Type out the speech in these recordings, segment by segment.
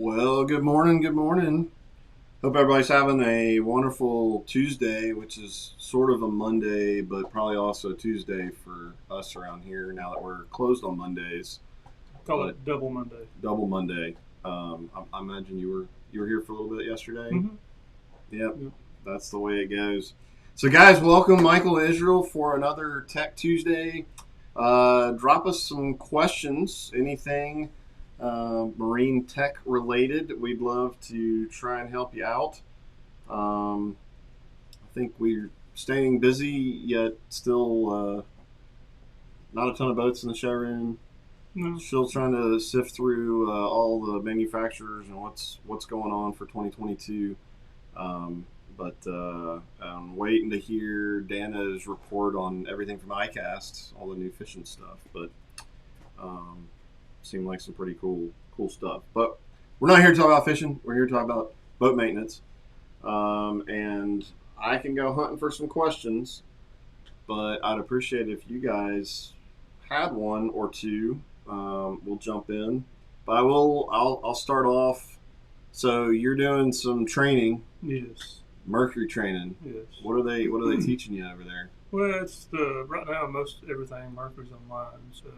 Well, good morning. Good morning. Hope everybody's having a wonderful Tuesday, which is sort of a Monday, but probably also a Tuesday for us around here now that we're closed on Mondays. Call But it Double Monday. double Monday. I imagine you were here for a little bit yesterday. Mm-hmm. Yep, Yep. that's the way it goes. So, guys, welcome Michael Israel for another Tech Tuesday. Drop us some questions, anything marine tech related. We'd love to try and help you out. I think we're staying busy, yet still not a ton of boats in the showroom. No. Still trying to sift through all the manufacturers and what's going on for 2022. But I'm waiting to hear Dana's report on everything from iCast, all the new fishing stuff. But um, seemed like some pretty cool stuff. But we're not here to talk about fishing. We're here to talk about boat maintenance. And I can go hunting for some questions, but I'd appreciate if you guys had one or two. We'll jump in. But I'll start off. So you're doing some training, Yes. mercury training. Yes. What are they teaching you over there? Well, it's the right now most everything Mercury's online. So,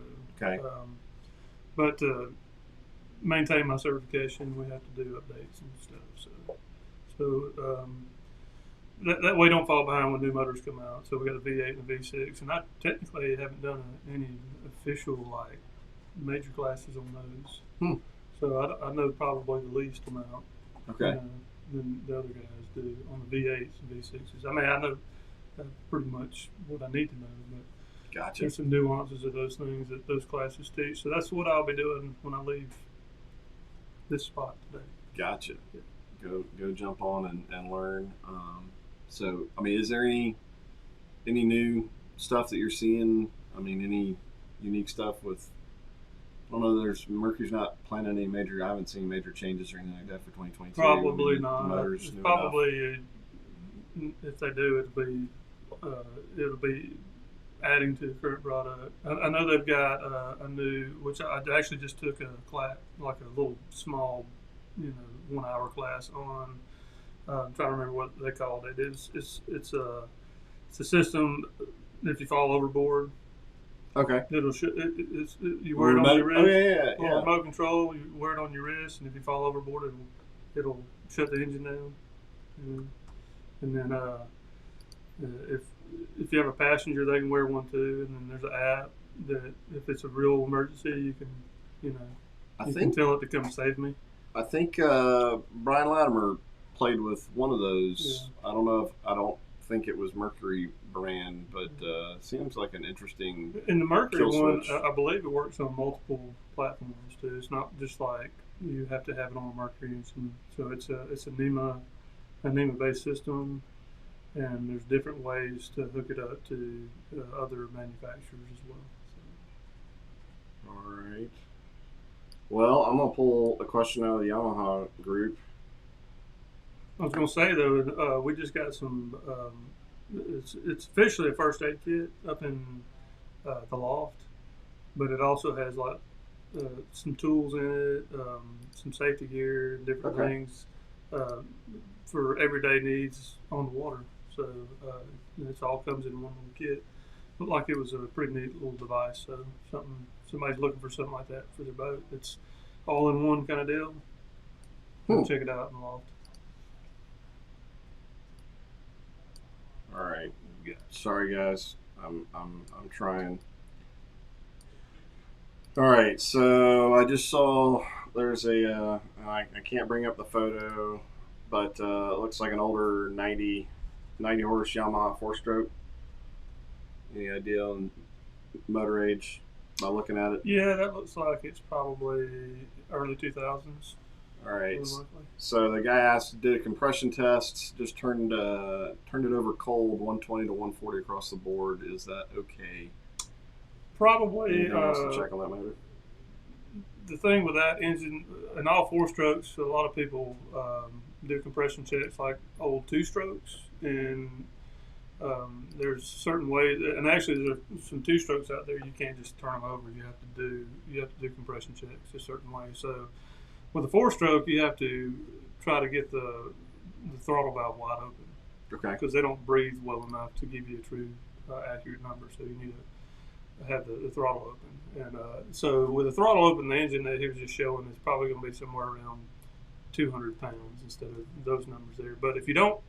Okay. but to maintain my certification, we have to do updates and stuff. So that way don't fall behind when new motors come out. So we got a V8 and a V6, and I technically haven't done any official like major classes on those. Hmm. So I know probably the least amount. Okay. Than the other guys do on the V8s and V6s. I mean, I know pretty much what I need to know, but Gotcha. there's some nuances of those things that those classes teach. So that's what I'll be doing when I leave this spot today. Gotcha. Go jump on and learn. So I mean, is there any new stuff that you're seeing? I mean, any unique stuff with? I don't know. There's Mercury's not planning any major. I haven't seen major changes or anything like that for 2022. Probably I mean, not. Motors It's new probably if they do, it'll be adding to the current product. I know they've got a new, which I actually just took a class, like a little small, 1 hour class on. I'm trying to remember what they called it. It's a system. If you fall overboard, enough. Okay. you wear it on your wrist. Oh yeah. Or remote control, you wear it on your wrist, and if you fall overboard, it'll shut the engine down. And then if you have a passenger, they can wear one too. And then there's an app that if it's a real emergency, you can can tell it to come save me. I think Brian Latimer played with one of those. Yeah. I don't think it was Mercury brand, but seems like an interesting. In the Mercury kill one, switch. I believe it works on multiple platforms too. It's not just like you have to have it on Mercury. So it's a NEMA based system, and there's different ways to hook it up to other manufacturers as well. All right. Well, I'm gonna pull a question out of the Yamaha group. I was going to say though, we just got some. It's officially a first aid kit up in the loft, but it also has like some tools in it, some safety gear, and different Okay. things uh, for everyday needs on the water. So it all comes in one little kit. Looked like it was a pretty neat little device. So somebody's looking for something like that for their boat. It's all in one kind of deal. Go check it out in the loft. All right. Sorry, guys. I'm trying. All right. So I just saw there's I can't bring up the photo, but it looks like an older 90 horse Yamaha four stroke. Any idea on motor age by looking at it? Yeah, that looks like it's probably early 2000s. All right. More likely. So the guy did a compression test, just turned it over cold, 120 to 140 across the board. Is that okay? Probably. Anything else to check on that motor? The thing with that engine, in all four strokes, a lot of people do compression checks like old two strokes, and there's certain ways. And actually, there's some two strokes out there you can't just turn them over. You have to do compression checks a certain way. So With a 4-stroke, you have to try to get the throttle valve wide open Okay. because they don't breathe well enough to give you a true accurate number. So you need to have the throttle open. And so with the throttle open, the engine that he was just showing is probably going to be somewhere around 200 pounds instead of those numbers there. But if you don't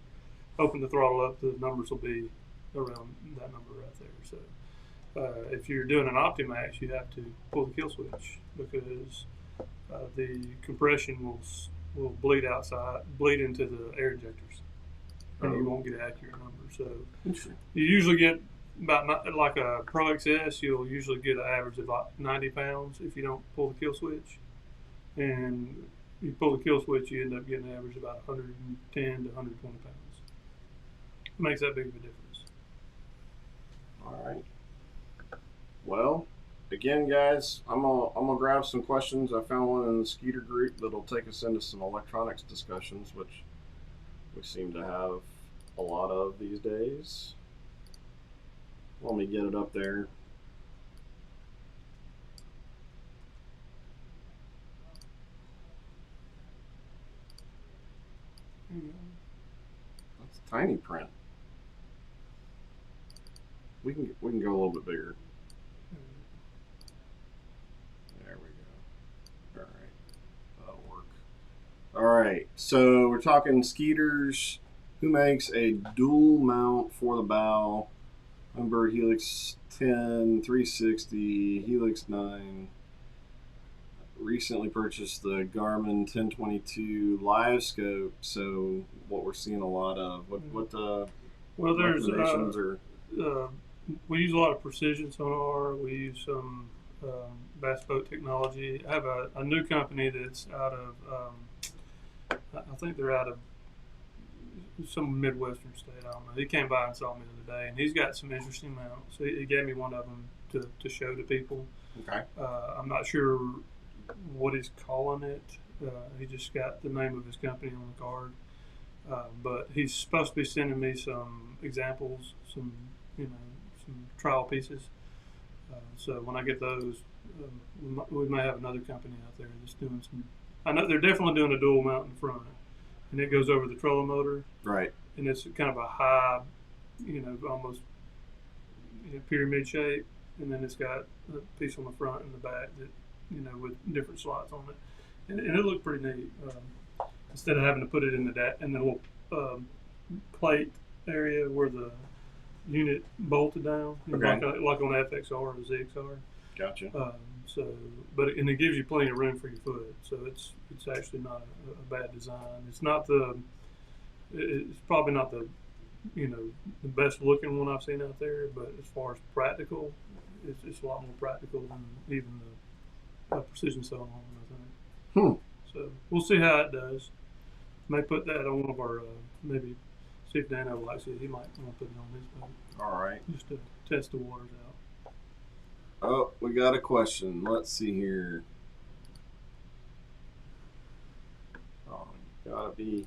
open the throttle up, the numbers will be around that number right there. So if you're doing an Optimax, you have to pull the kill switch because the compression will bleed into the air injectors, and you won't get an accurate number. So you usually get about like a Pro XS, you'll usually get an average of about 90 pounds if you don't pull the kill switch, and you pull the kill switch, you end up getting an average of about 110 to 120 pounds. It makes that big of a difference. All right. Well, again, guys, I'm gonna grab some questions. I found one in the Skeeter group that'll take us into some electronics discussions, which we seem to have a lot of these days. Let me get it up there. That's tiny print. We can go a little bit bigger. There we go. All right, that'll work. All right, so we're talking Skeeters. Who makes a dual mount for the bow? Humminbird Helix 10, 360, Helix 9. Recently purchased the Garmin 1022 Live Scope. So what we're seeing a lot of. What well, there's recommendations we use a lot of precision sonar. We use some bass boat technology. I have a new company that's out of I think they're out of some Midwestern state. I don't know. He came by and saw me the other day, and he's got some interesting mounts. He gave me one of them to show to people. Okay. I'm not sure what he's calling it. He just got the name of his company on the card. But he's supposed to be sending me some examples, some trial pieces. So when I get those, we may have another company out there that's doing some. I know they're definitely doing a dual mount in front, and it goes over the trolling motor. Right. And it's kind of a high, almost pyramid shape, and then it's got a piece on the front and the back that, with different slots on it, and it looked pretty neat. Instead of having to put it in the little plate area where the unit bolted down, Okay. like on the FXR or ZXR. Gotcha. And it gives you plenty of room for your foot, so it's actually not a bad design. It's probably not the best looking one I've seen out there, but as far as practical, it's a lot more practical than even the precision sonar one, I think. So we'll see how it does. May put that on one of our maybe see if Dano likes it. He might want to put it on his boat. All right. Just to test the waters out. Oh, we got a question. Let's see here. Oh, gotta be.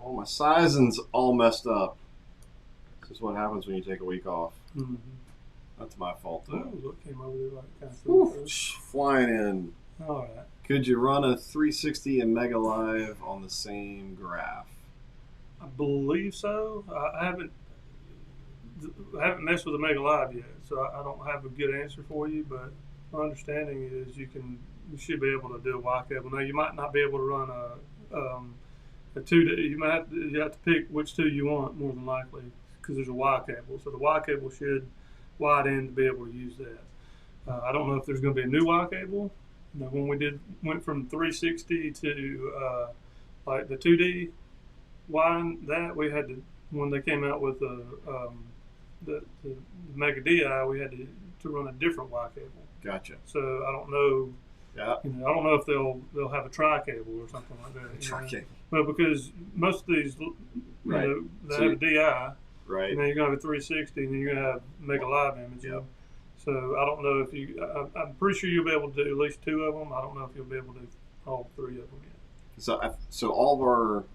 Oh, my sizing's all messed up. This is what happens when you take a week off. Mm-hmm. That's my fault, though. Oh, look, came over there like kind of Woo, flying in. All right. Could you run a 360 and Mega Live on the same graph? I believe so. I haven't messed with the Mega Live yet, so I don't have a good answer for you. But my understanding is you should be able to do a Y cable. Now you might not be able to run a 2D. You have to pick which two you want more than likely because there's a Y cable. So the Y cable should wide in to be able to use that. I don't know if there's going to be a new Y cable. When we went from 360 to like the 2D Y, that we had to, when they came out with the Mega DI, we had to run a different Y cable. Gotcha. So I don't know. Yeah. I don't know if they'll have a tri cable or something like that. Tri cable. Well, because most of these, they have a DI. Right. And then you're gonna have a 360, and then you're gonna have Mega Live imaging. Yep. So I don't know if you. I'm pretty sure you'll be able to do at least two of them. I don't know if you'll be able to do all three of them yet. So all of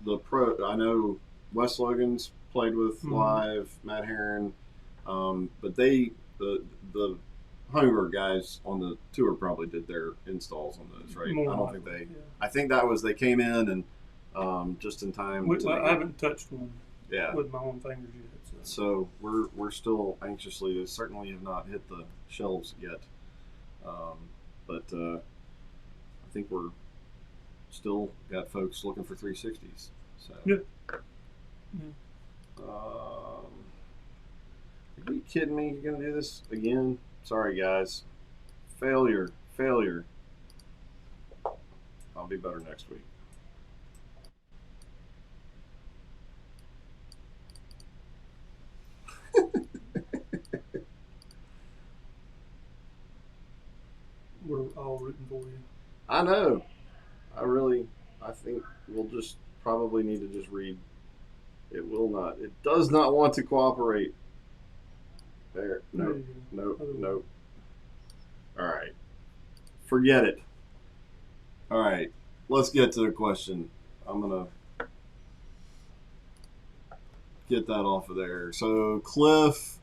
the pro. I know Wes Logan's played with Live, Matt Herron. But the Hummingbird guys on the tour probably did their installs on those, right? More I don't likely, think they. yeah. I think that was they came in and just in time. I haven't touched one Yeah. with my own fingers yet. So we're still anxiously, certainly have not hit the shelves yet, but I think we're still got folks looking for 360s. So Yeah. are you kidding me? You're gonna do this again? Sorry, guys. Failure. I'll be better next week. We're all rooting for you. I know. I think we'll just probably need to just read. It will not. It does not want to cooperate. There. Nope. Nope. All right. Forget it. All right. Let's get to the question. I'm going to get that off of there. So, Cliff,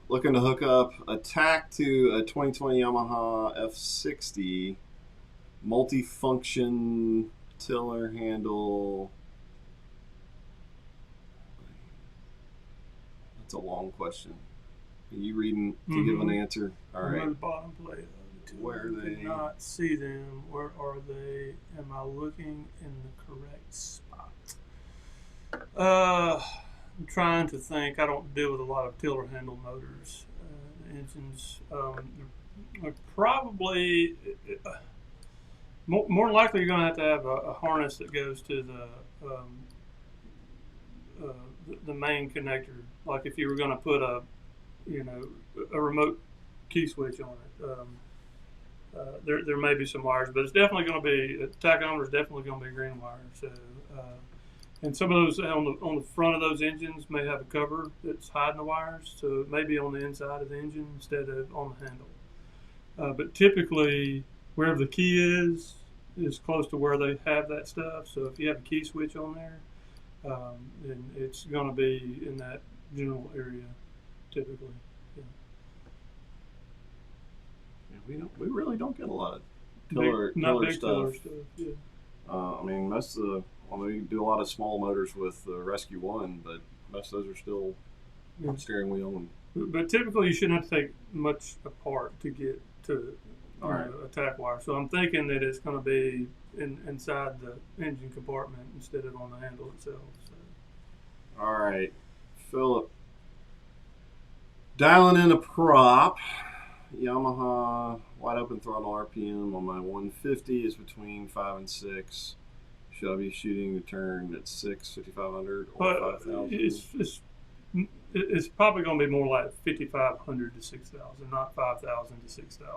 looking to hook up a tack to a 2020 Yamaha F60 multifunction tiller handle. That's a long question. Are you reading to give an answer? All right. The bottom plate of the Where are they? I not see them. Where are they? Am I looking in the correct spot? I'm trying to think. I don't deal with a lot of tiller handle motors. Engines are probably more likely you're going to have a harness that goes to the main connector. Like if you were going to put a remote key switch on it. There may be some wires, but it's definitely going to be tachometer is definitely going to be green wire. So, and some of those on the front of those engines may have a cover that's hiding the wires, so it may be on the inside of the engine instead of on the handle. But typically, wherever the key is close to where they have that stuff. So if you have a key switch on there, then it's going to be in that general area typically. We really don't get a lot of Tiller stuff. Tiller stuff. Yeah. I mean, we do a lot of small motors with the Rescue One, but most of those are still steering wheel and. But typically, you shouldn't have to take much apart to get to a tack wire. So I'm thinking that it's going to be inside the engine compartment instead of on the handle itself. So. All right, Philip. Dialing in a prop. Yamaha wide open throttle RPM on my 150 is between 5 and 6. Should I be shooting the turn at 6, 5,500 or 5,000? It's probably going to be more like 5,500 to 6,000, not 5,000 to 6,000.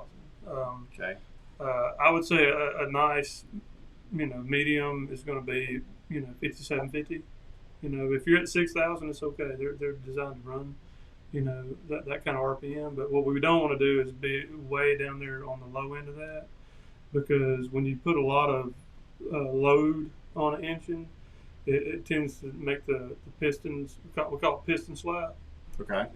Okay. I would say a nice, medium is going to be, 5,750. If you're at 6,000, it's okay. They're designed to run. That kind of RPM. But what we don't want to do is be way down there on the low end of that, because when you put a lot of load on an engine, it tends to make the pistons, we call it piston slap. Okay.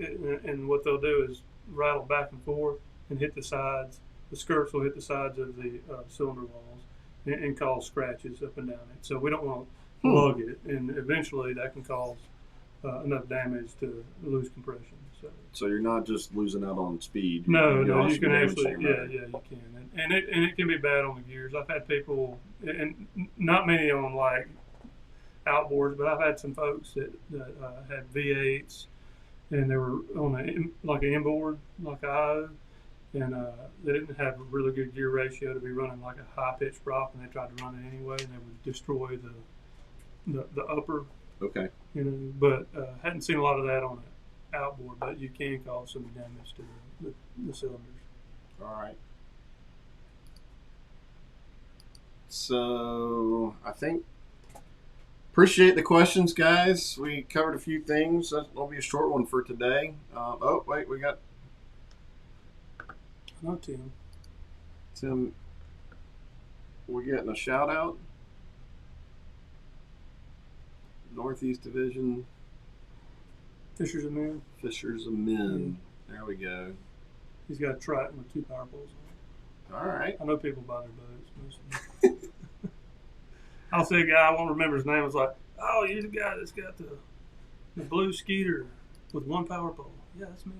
And what they'll do is rattle back and forth and hit the sides. The skirts will hit the sides of the cylinder walls and cause scratches up and down it. So we don't want to lug it, and eventually that can cause enough damage to lose compression. So you're not just losing out on speed. No, you can actually, you can, and it can be bad on the gears. I've had people, and not many on like outboards, but I've had some folks that had V8s, and they were on an inboard, like IO, and they didn't have a really good gear ratio to be running like a high pitched prop, and they tried to run it anyway, and they would destroy the upper. Okay. But hadn't seen a lot of that on an outboard, but you can cause some damage to the cylinders. All right. So I think appreciate the questions, guys. We covered a few things. That'll be a short one for today. Oh wait, we got. No, Tim. Tim, we're getting a shout out. Northeast Division. Fishers and Men. Fishers of Men. There we go. He's got a Triton with 2 power poles on All right. it. I know people buy their boats. I'll see a guy, I won't remember his name, was like, oh, you're the guy that's got the blue Skeeter with 1 power pole. Yeah, that's me.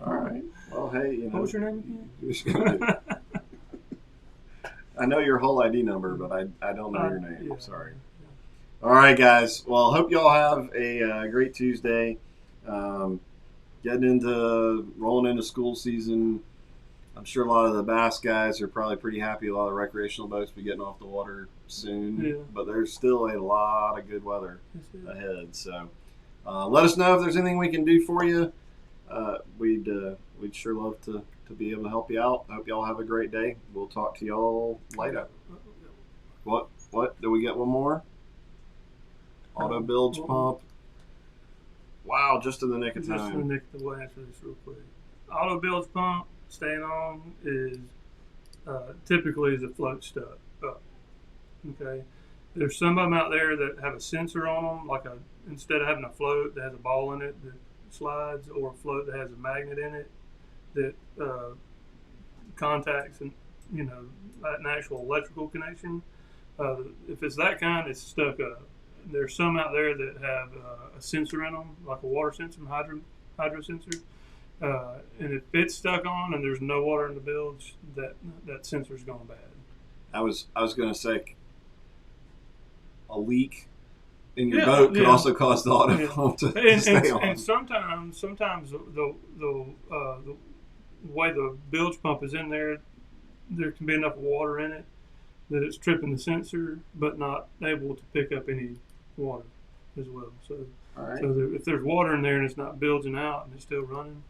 All right. Well, hey, What was your name again? I know your whole ID number, but I don't know your name. Yeah. Sorry. All right, guys. Well, hope y'all have a great Tuesday. Rolling into school season. I'm sure a lot of the bass guys are probably pretty happy. A lot of recreational boats will be getting off the water soon. Yeah. But there's still a lot of good weather ahead. So let us know if there's anything we can do for you. We'd sure love to be able to help you out. Hope y'all have a great day. We'll talk to y'all later. What? Did we get one more? Auto bilge pump. Wow, just in the nick of time. Just in the nick of the way. Answer this real quick. Auto bilge pump staying on is typically the float stuck up. Okay, there's some of them out there that have a sensor on them, like instead of having a float that has a ball in it that slides, or a float that has a magnet in it that contacts and an actual electrical connection. If it's that kind, it's stuck up. There's some out there that have a sensor in them, like a water sensor, hydro sensor. And if it's stuck on and there's no water in the bilge, that sensor's gone bad. I was going to say a leak in your boat could also cause the auto pump to stay on. And sometimes the way the bilge pump is in there can be enough water in it that it's tripping the sensor, but not able to pick up any water as well. So, if there's water in there and it's not bilging out and it's still running,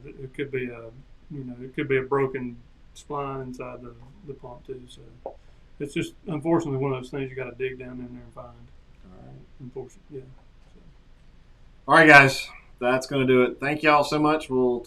it could be a broken spline inside the pump too. So it's just unfortunately one of those things you got to dig down in there and find. All right. Unfortunately, yeah. So. All right, guys, that's going to do it. Thank y'all so much. We'll talk.